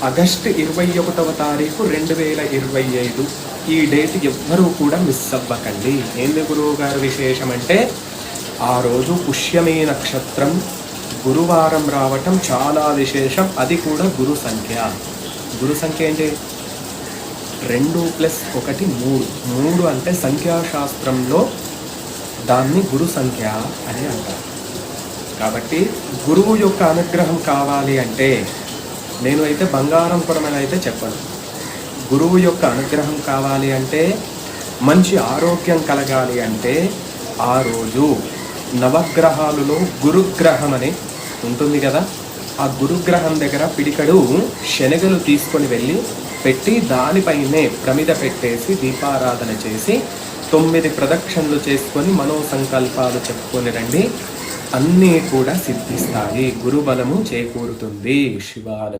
August 21వ తారీఖు 2025 ఈ డేట్ ఎవ్వరూ కూడా మిస్ అవ్వకండి. ఏంది గురువు గారు విశేషం అంటే ఆ రోజు పుష్యమి నక్షత్రం గురువారం రావటం చాలా విశేషం. అది కూడా గురు సంఖ్య. గురు సంఖ్య ఏంటి? 2+1 3 అంటే సంఖ్యాశాస్త్రంలో దాన్ని గురు సంఖ్య అని అంటారు. కాబట్టి గురువు యొక్క అనుగ్రహం కావాలి అంటే నేను అయితే బంగారం కొరమని అయితే చెప్పను. గురువు యొక్క అనుగ్రహం కావాలి అంటే, మంచి ఆరోగ్యం కలగాలి అంటే ఆ రోజు నవగ్రహాలలో గురుగ్రహం అని ఉంటుంది కదా, ఆ గురుగ్రహం దగ్గర పిడికడు శనగలు తీసుకొని వెళ్ళి పెట్టి దానిపైనే ప్రమిద పెట్టేసి దీపారాధన చేసి 9 ప్రదక్షిణలు చేసుకొని మనోసంకల్పాలు చెప్పుకొని రండి. అన్నీ కూడా సిద్ధిస్తాయి. గురుబలము చేకూరుతుంది. శివాల